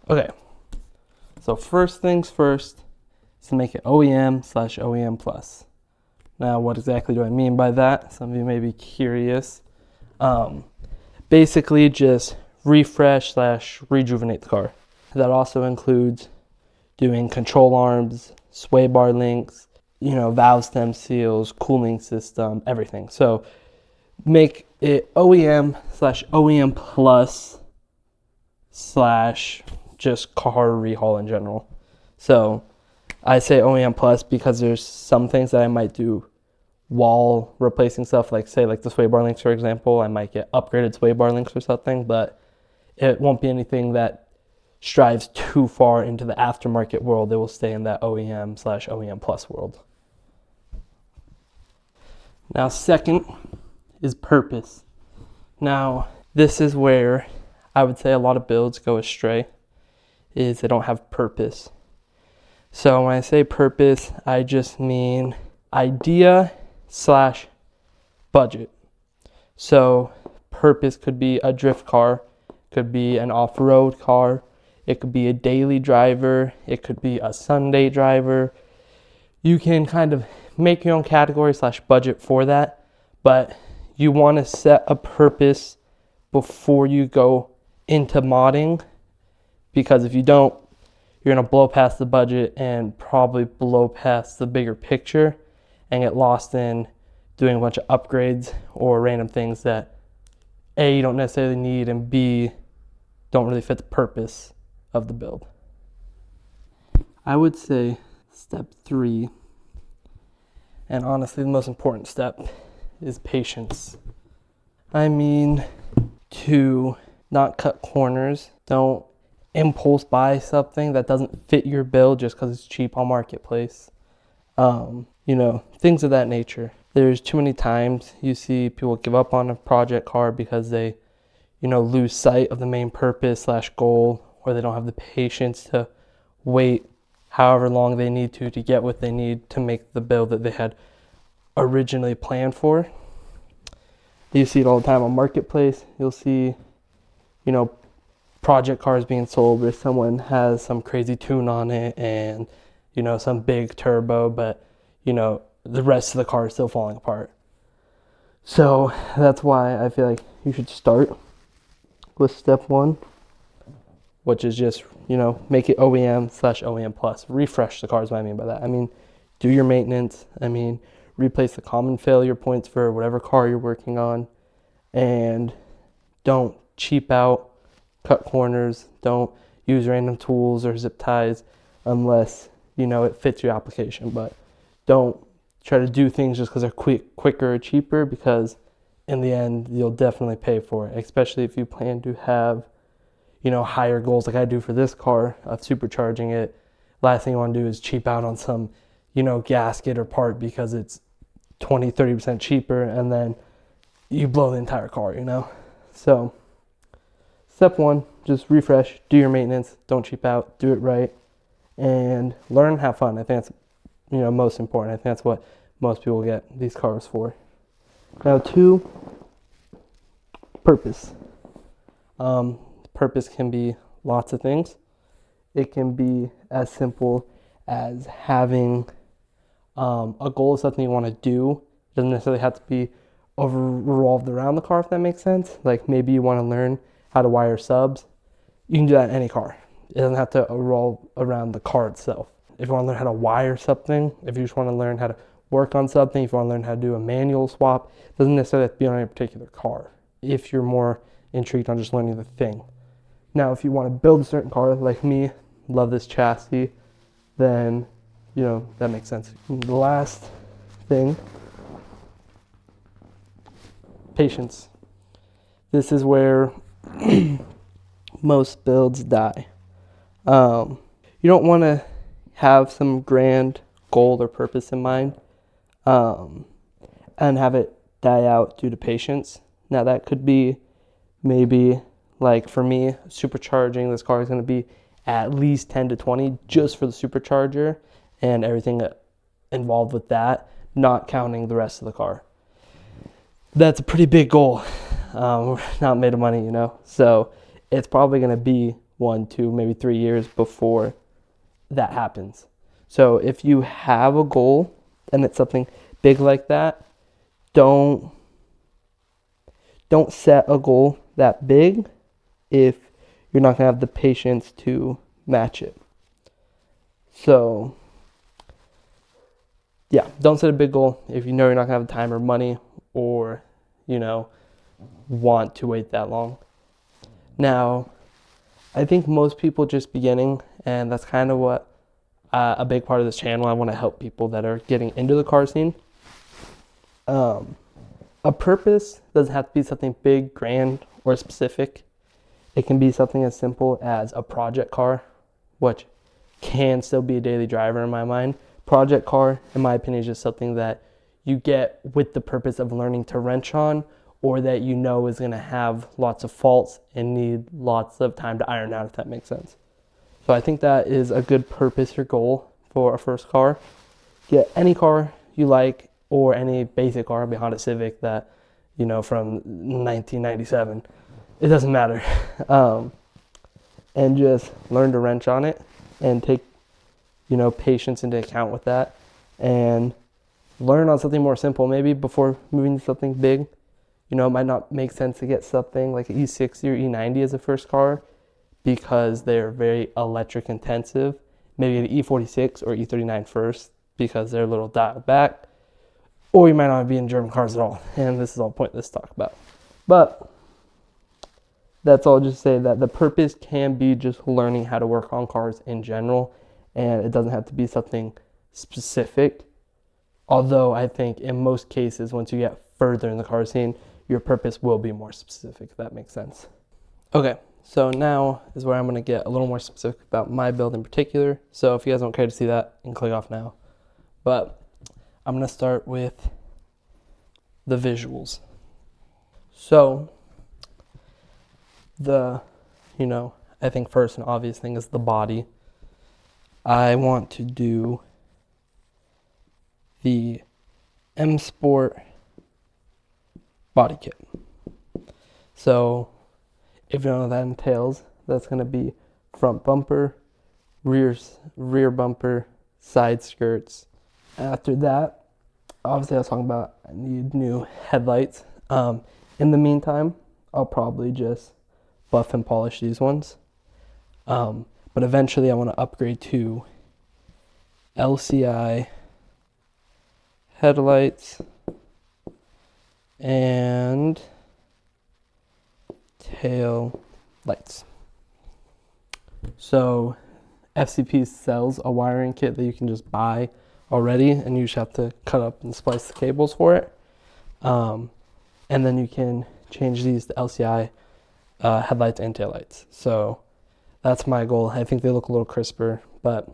Okay, so first things first is to make it OEM/OEM plus. Now, what exactly do I mean by that? Some of you may be curious. Basically, just refresh/rejuvenate the car. That also includes doing control arms, sway bar links, valve stem seals, cooling system, everything. So make it OEM/OEM plus / just car rehaul in general. So I say OEM plus because there's some things that I might do while replacing stuff, like the sway bar links, for example. I might get upgraded sway bar links or something, but it won't be anything that strives too far into the aftermarket world. It will stay in that OEM/OEM plus world. Now, second is purpose. Now, this is where I would say a lot of builds go astray, is they don't have purpose. So when I say purpose, I just mean idea/budget. So purpose could be a drift car, could be an off-road car, it could be a daily driver, it could be a Sunday driver. You can kind of make your own category/budget for that, but you want to set a purpose before you go into modding, because if you don't, you're going to blow past the budget and probably blow past the bigger picture and get lost in doing a bunch of upgrades or random things that A, you don't necessarily need, and B, don't really fit the purpose of the build. I would say step 3, and honestly the most important step, is patience. I mean, to not cut corners. Don't impulse buy something that doesn't fit your build just because it's cheap on Marketplace. Things of that nature. There's too many times you see people give up on a project car because they, lose sight of the main purpose/goal, or they don't have the patience to wait however long they need to get what they need to make the build that they had originally planned for. You see it all the time on Marketplace. You'll see, project cars being sold where someone has some crazy tune on it and, some big turbo, but, the rest of the car is still falling apart. So that's why I feel like you should start with step 1, which is just, make it OEM/OEM plus. Refresh the cars, what I mean by that. I mean, do your maintenance. I mean, replace the common failure points for whatever car you're working on, and don't cheap out, cut corners, don't use random tools or zip ties unless, it fits your application. But don't try to do things just because they're quicker or cheaper, because in the end, you'll definitely pay for it, especially if you plan to have, higher goals like I do for this car of supercharging it. Last thing you want to do is cheap out on some, gasket or part because it's 20-30% cheaper, and then you blow the entire car, So step 1, just refresh, do your maintenance, don't cheap out, do it right, and learn, have fun. I think that's, most important. I think that's what most people get these cars for. Now 2, purpose. Purpose can be lots of things. It can be as simple as having a goal of something you want to do. It doesn't necessarily have to be revolved around the car, if that makes sense. Like maybe you want to learn how to wire subs. You can do that in any car. It doesn't have to revolve around the car itself. If you want to learn how to wire something, if you just want to learn how to work on something, if you want to learn how to do a manual swap, it doesn't necessarily have to be on a particular car, if you're more intrigued on just learning the thing. Now, if you want to build a certain car, like me, love this chassis, then, that makes sense. The last thing, patience. This is where most builds die. You don't want to have some grand goal or purpose in mind and have it die out due to patience. Now that could be maybe, like for me, supercharging this car is going to be at least 10 to 20 just for the supercharger and everything involved with that, not counting the rest of the car. That's a pretty big goal. We're not made of money, so it's probably going to be 1, 2, maybe 3 years before that happens. So if you have a goal and it's something big like that, don't set a goal that big if you're not going to have the patience to match it. So yeah, don't set a big goal if you know you're not going to have the time or money, or want to wait that long. Now, I think most people just beginning, and that's kind of what a big part of this channel, I want to help people that are getting into the car scene. A purpose doesn't have to be something big, grand, or specific. It can be something as simple as a project car, which can still be a daily driver in my mind. Project car, in my opinion, is just something that you get with the purpose of learning to wrench on, or that is going to have lots of faults and need lots of time to iron out, if that makes sense. So I think that is a good purpose or goal for a first car. Get any car you like, or any basic car, be Honda Civic that, from 1997. It doesn't matter. And just learn to wrench on it and take, patience into account with that, and learn on something more simple maybe before moving to something big. It might not make sense to get something like an E60 or E90 as a first car because they're very electric intensive. Maybe an E46 or E39 first because they're a little dialed back. Or you might not be in German cars at all, and this is all pointless to talk about. But that's all just to say that the purpose can be just learning how to work on cars in general, and it doesn't have to be something specific. Although I think in most cases, once you get further in the car scene, your purpose will be more specific, if that makes sense. Okay, so now is where I'm going to get a little more specific about my build in particular. So if you guys don't care to see that, you can click off now. But I'm going to start with the visuals. So I think first and obvious thing is the body. I want to do the M Sport body kit. So if you don't know what that entails, that's going to be front bumper, rear bumper, side skirts. After that, obviously I was talking about I need new headlights. In the meantime, I'll probably just buff and polish these ones. But eventually I want to upgrade to LCI headlights and tail lights. So FCP sells a wiring kit that you can just buy already, and you just have to cut up and splice the cables for it. And then you can change these to LCI headlights and taillights. So that's my goal. I think they look a little crisper, but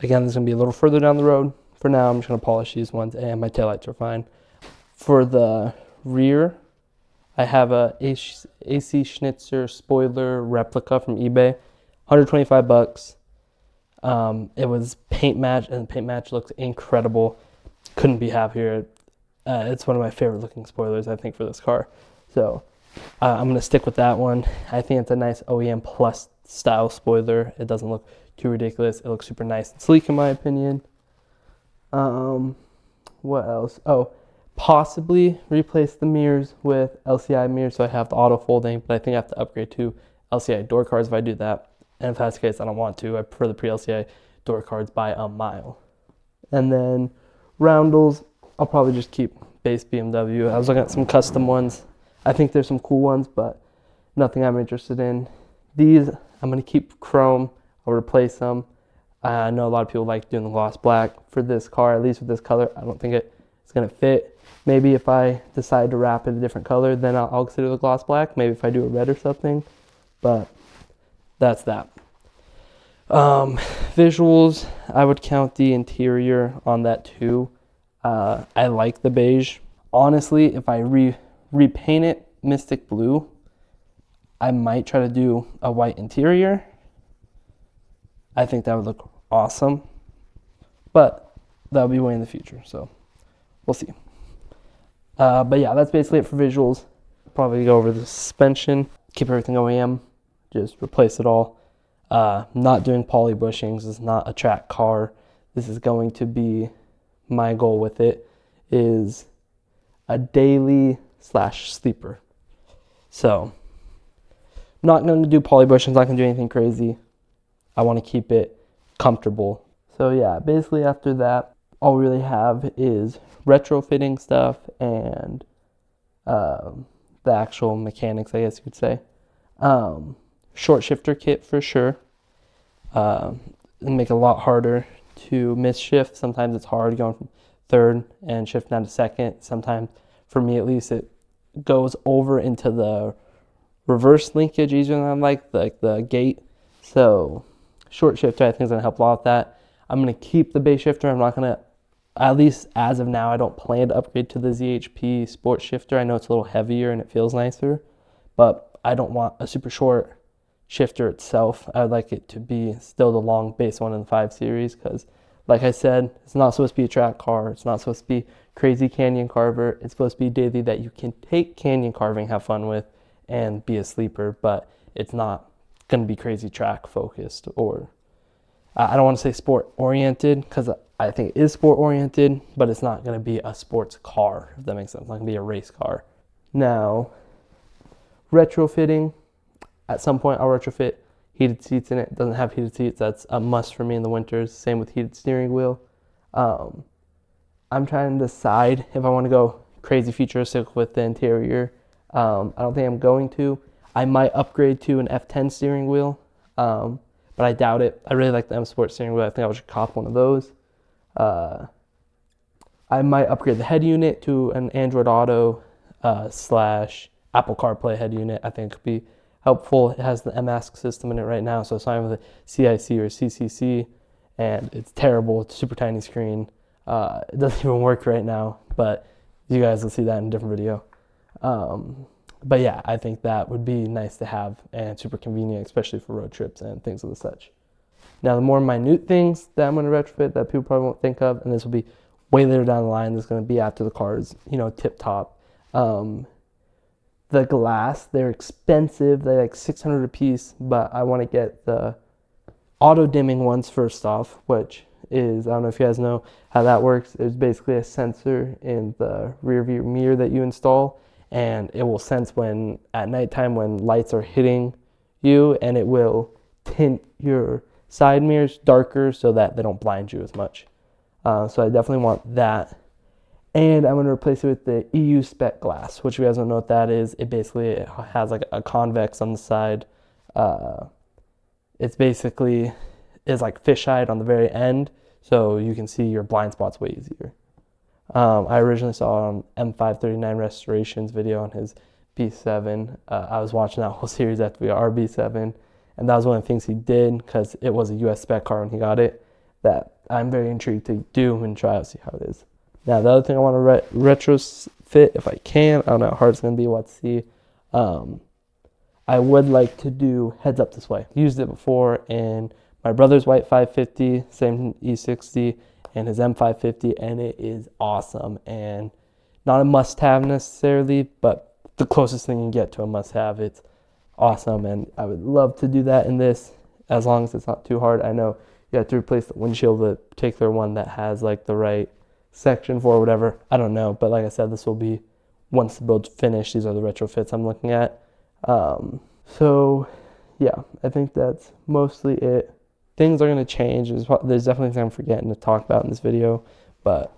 again, this is going to be a little further down the road. For now, I'm just going to polish these ones, and my taillights are fine. For the rear, I have a AC Schnitzer spoiler replica from eBay, $125. It was paint match, and the paint match looks incredible. Couldn't be happier. It's one of my favorite looking spoilers, I think, for this car. So I'm going to stick with that one. I think it's a nice OEM Plus style spoiler. It doesn't look too ridiculous. It looks super nice and sleek in my opinion. What else? Oh, possibly replace the mirrors with LCI mirrors so I have the auto folding, but I think I have to upgrade to LCI door cards if I do that. And if that's the case, I don't want to. I prefer the pre-LCI door cards by a mile. And then roundels, I'll probably just keep base BMW. I was looking at some custom ones. I think there's some cool ones, but nothing I'm interested in. These, I'm going to keep chrome. I'll replace them. I know a lot of people like doing the gloss black. For this car, at least with this color, I don't think it's going to fit. Maybe if I decide to wrap it a different color, then I'll consider the gloss black. Maybe if I do a red or something. But that's that. Visuals, I would count the interior on that too. I like the beige. Honestly, if I repaint it Mystic Blue, I might try to do a white interior. I think that would look awesome. But that'll be way in the future, so we'll see. But yeah, that's basically it for visuals. Probably go over the suspension, keep everything OEM. just replace it all. Not doing poly bushings. This is not a track car. This is going to be, my goal with it is a daily / sleeper. So not going to do poly bushings, not going to do anything crazy. I want to keep it comfortable. So yeah, basically after that, all we really have is retrofitting stuff and the actual mechanics, I guess you could say. Short shifter kit for sure. It'll make it a lot harder to miss shift. Sometimes it's hard going from third and shifting down to second. Sometimes, for me at least, it goes over into the reverse linkage easier than I like the gate. So short shifter I think is going to help a lot with that. I'm going to keep the base shifter. I'm not going to, at least as of now, I don't plan to upgrade to the ZHP Sport Shifter. I know it's a little heavier and it feels nicer, but I don't want a super short shifter itself. I would like it to be still the long base one in the 5 Series because, like I said, it's not supposed to be a track car. It's not supposed to be crazy canyon carver. It's supposed to be daily that you can take canyon carving, have fun with, and be a sleeper, but it's not going to be crazy track focused, or I don't want to say sport oriented because I think it is sport oriented, but it's not going to be a sports car, if that makes sense. It's not going to be a race car. Now, retrofitting, at some point I'll retrofit heated seats in it. It doesn't have heated seats. That's a must for me in the winters. Same with heated steering wheel. I'm trying to decide if I want to go crazy futuristic with the interior. I don't think I'm going to. I might upgrade to an F10 steering wheel, but I doubt it. I really like the M Sport steering wheel. I think I should cop one of those. I might upgrade the head unit to an Android Auto / Apple CarPlay head unit. I think it could be helpful. It has the MASC system in it right now, so it's not with a CIC or CCC, and it's terrible. It's a super tiny screen. It doesn't even work right now, but you guys will see that in a different video. But yeah, I think that would be nice to have and super convenient, especially for road trips and things of the such. Now, the more minute things that I'm going to retrofit that people probably won't think of, and this will be way later down the line, this is going to be after the car is, tip top. The glass, they're expensive. They're like $600 a piece, but I want to get the auto dimming ones first off, which is, I don't know if you guys know how that works. There's basically a sensor in the rear view mirror that you install, and it will sense when at nighttime when lights are hitting you, and it will tint your side mirrors darker so that they don't blind you as much. So I definitely want that. And I'm going to replace it with the EU spec glass, which you guys don't know what that is. It basically has like a convex on the side. It's basically is like fisheye on the very end, so you can see your blind spots way easier. I originally saw it on M539 Restoration's video on his B7. I was watching that whole series after our B7, and that was one of the things he did because it was a US spec car when he got it that I'm very intrigued to do and try out, see how it is. Now, the other thing I want to retrofit, if I can, I don't know how hard it's going to be, what to see. I would like to do heads-up display. Used it before in my brother's white 550, same E60, and his M550, and it is awesome. And not a must-have necessarily, but the closest thing you can get to a must-have. It's awesome, and I would love to do that in this, as long as it's not too hard. I know you have to replace the windshield, the particular one that has like the right section for whatever, I don't know, but like I said, this will be once the build's finished. These are the retrofits I'm looking at. So yeah, I think that's mostly it. Things are going to change. There's definitely things I'm forgetting to talk about in this video, but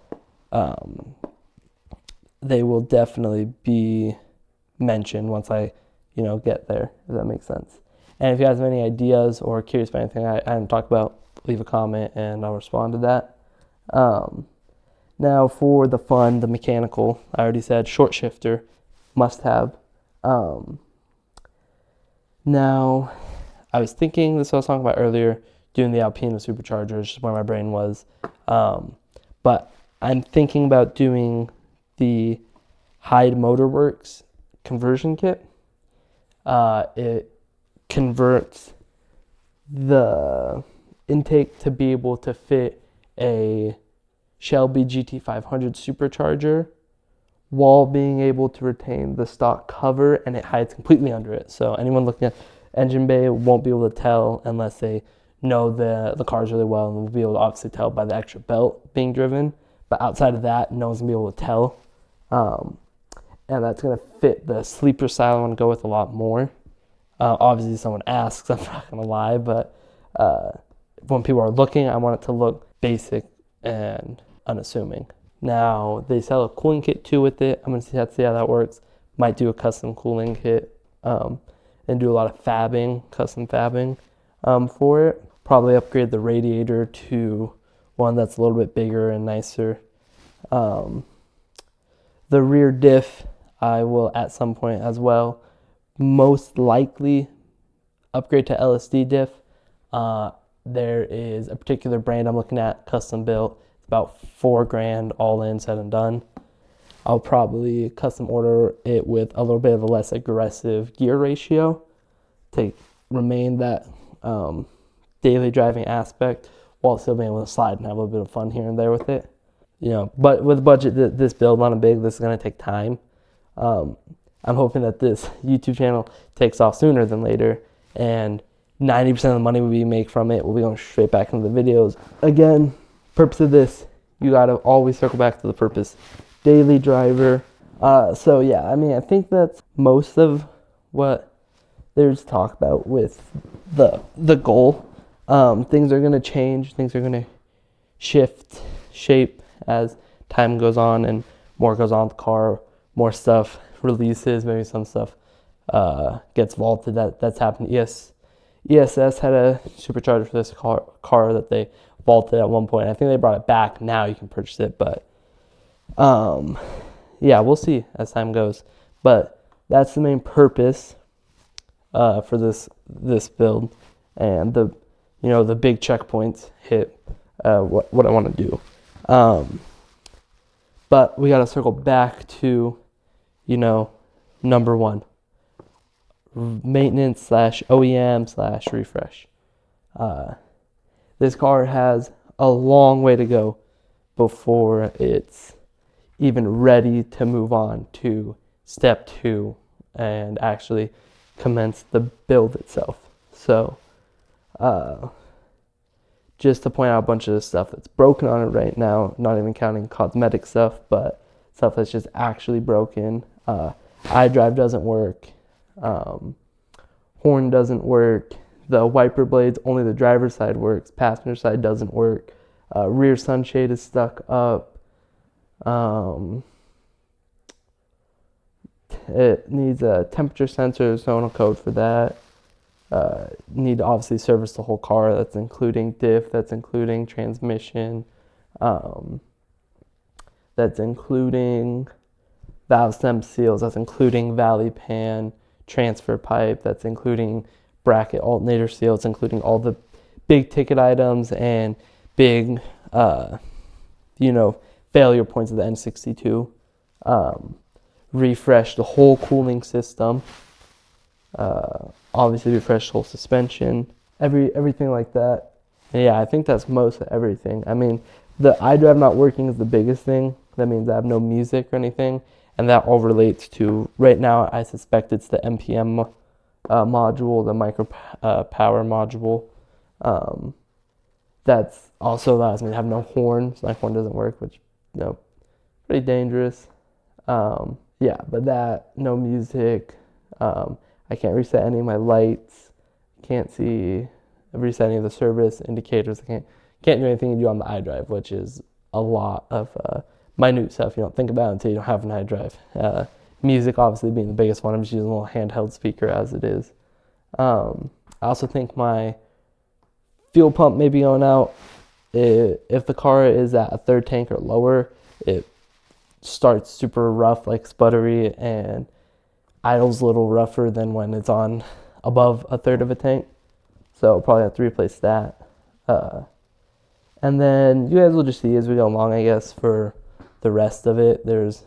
they will definitely be mentioned once I get there, if that makes sense. And if you guys have any ideas or curious about anything I haven't talked about, leave a comment and I'll respond to that. Now for the fun, the mechanical, I already said short shifter, must have. Now, I was thinking, this is what I was talking about earlier, doing the Alpine with superchargers, just where my brain was. But I'm thinking about doing the Hyde Motorworks conversion kit. It converts the intake to be able to fit a Shelby GT500 supercharger while being able to retain the stock cover, and it hides completely under it. So anyone looking at engine bay won't be able to tell unless they know the cars really well, and we'll be able to obviously tell by the extra belt being driven. But outside of that, no one's gonna be able to tell. And that's gonna fit the sleeper style I want to go with a lot more. Obviously, if someone asks, I'm not gonna lie, but when people are looking, I want it to look basic and unassuming. Now, they sell a cooling kit too with it. I'm gonna see how that works. Might do a custom cooling kit and do a lot of custom fabbing for it. Probably upgrade the radiator to one that's a little bit bigger and nicer. The rear diff, I will at some point as well. Most likely upgrade to LSD diff. There is a particular brand I'm looking at, custom built. It's about $4,000 all in, said and done. I'll probably custom order it with a little bit of a less aggressive gear ratio to remain that daily driving aspect while still being able to slide and have a little bit of fun here and there with it. But with budget, this build not a big, this is going to take time. I'm hoping that this YouTube channel takes off sooner than later, and 90% of the money we make from it will be going straight back into the videos. Again, purpose of this, you got to always circle back to the purpose. Daily driver. So yeah, I mean, I think that's most of what there's talk about with the goal. Things are going to change. Things are going to shift shape as time goes on and more goes on with the car. More stuff releases. Maybe some stuff gets vaulted. That's happened. ESS had a supercharger for this car that they vaulted at one point. I think they brought it back. Now you can purchase it, but yeah, we'll see as time goes. But that's the main purpose for this build, and the big checkpoints hit what I want to do. But we got to circle back to number one, maintenance / OEM / refresh. This car has a long way to go before it's even ready to move on to step 2 and actually commence the build itself. So just to point out a bunch of the stuff that's broken on it right now, not even counting cosmetic stuff, but stuff that's just actually broken. iDrive doesn't work. Horn doesn't work. The wiper blades, only the driver's side works. Passenger side doesn't work. Rear sunshade is stuck up. It needs a temperature sensor, zonal code for that. Need to obviously service the whole car. That's including diff, that's including transmission, that's including valve stem seals, that's including valley pan, transfer pipe, that's including bracket alternator seals, including all the big ticket items and big failure points of the N62. Refresh the whole cooling system. Obviously refresh the whole suspension, everything like that. And yeah, I think that's most of everything. I mean, the iDrive not working is the biggest thing. That means I have no music or anything, and that all relates to, right now I suspect it's the NPM module, the micro power module. That's also allows me to have no horn, so my horn doesn't work, which pretty dangerous. Yeah, but that, no music. I can't reset any of my lights. Can't reset any of the service indicators. I can't do anything you do on the iDrive, which is a lot of minute stuff you don't think about until you don't have an iDrive. Music obviously being the biggest one. I'm just using a little handheld speaker as it is. I also think my fuel pump may be going out. If the car is at a third tank or lower, it starts super rough, like sputtery, and idles a little rougher than when it's on above a third of a tank. So I'll probably have to replace that. And then you guys will just see as we go along, I guess, for the rest of it. There's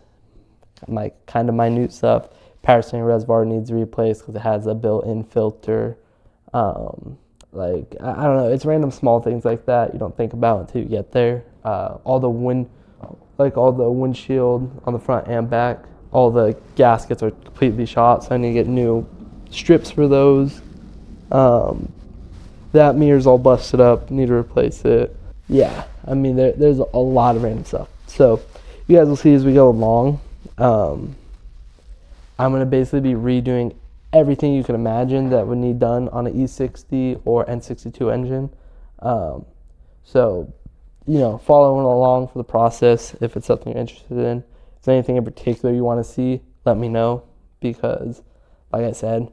like kind of minute stuff. Power steering reservoir needs replaced because it has a built-in filter. Like, I don't know, it's random small things like that you don't think about until you get there. All the windshield on the front and back, all the gaskets are completely shot, so I need to get new strips for those. That mirror's all busted up, need to replace it. Yeah, I mean, there's a lot of random stuff. So you guys will see as we go along. I'm going to basically be redoing everything you can imagine that would need done on an E60 or N62 engine. So, following along for the process if it's something you're interested in. If there's anything in particular you want to see, let me know, because, like I said,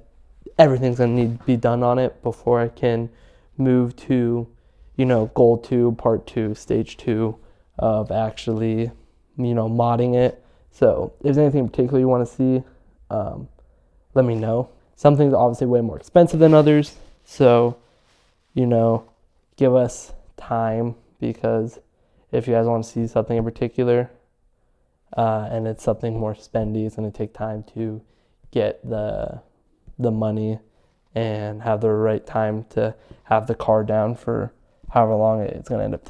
everything's going to need to be done on it before I can move to, goal 2, part 2, stage 2 of actually, modding it. So if there's anything in particular you want to see, let me know. Some things are obviously way more expensive than others. So, give us time, because if you guys want to see something in particular, and it's something more spendy, it's going to take time to get the money and have the right time to have the car down for however long it's going to end up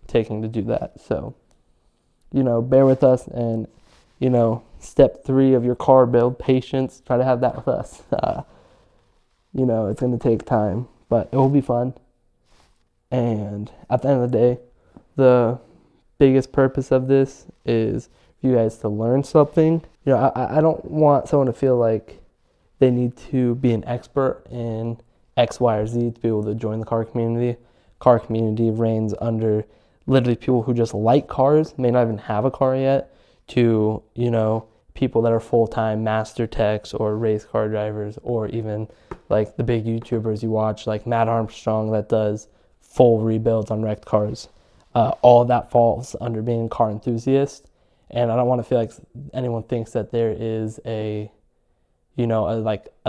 taking to do that. So, bear with us, and, step 3 of your car build, patience, try to have that with us. It's going to take time, but it will be fun. And at the end of the day, the biggest purpose of this is for you guys to learn something. I don't want someone to feel like they need to be an expert in X, Y, or Z to be able to join the car community. Car community reigns under literally people who just like cars, may not even have a car yet, to, people that are full-time master techs or race car drivers, or even like the big YouTubers you watch, like Matt Armstrong, that does full rebuilds on wrecked cars. All of that falls under being a car enthusiast. And I don't want to feel like anyone thinks that there is a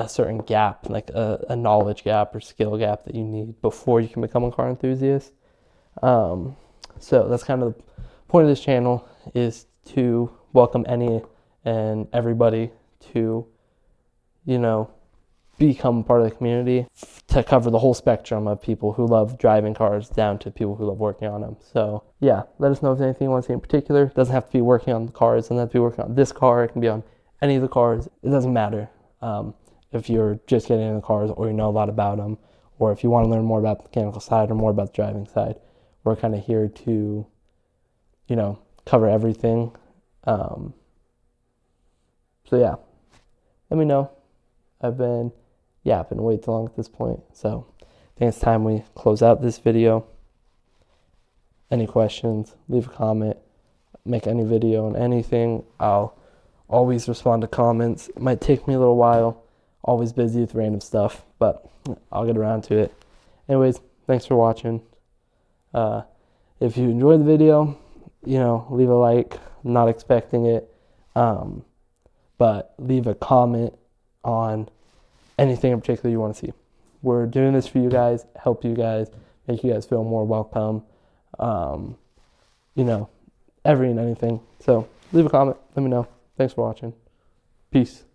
certain gap, like a knowledge gap or skill gap that you need before you can become a car enthusiast. So that's kind of the point of this channel, is to welcome any and everybody to, become part of the community, to cover the whole spectrum of people who love driving cars down to people who love working on them. So yeah, let us know if there's anything you want to see in particular. It doesn't have to be working on the cars, it doesn't have to be working on this car, it can be on any of the cars. It doesn't matter. If you're just getting into cars, or you know a lot about them, or if you want to learn more about the mechanical side or more about the driving side, we're kind of here to, cover everything. So yeah, let me know. I've been yapping way too long at this point, so I think it's time we close out this video. Any questions, leave a comment, make any video on anything. I'll always respond to comments. It might take me a little while, always busy with random stuff, but I'll get around to it. Anyways, thanks for watching. If you enjoyed the video, leave a like. I'm not expecting it, but leave a comment on anything in particular you want to see. We're doing this for you guys, help you guys, make you guys feel more welcome, every and anything. So leave a comment, let me know. Thanks for watching. Peace.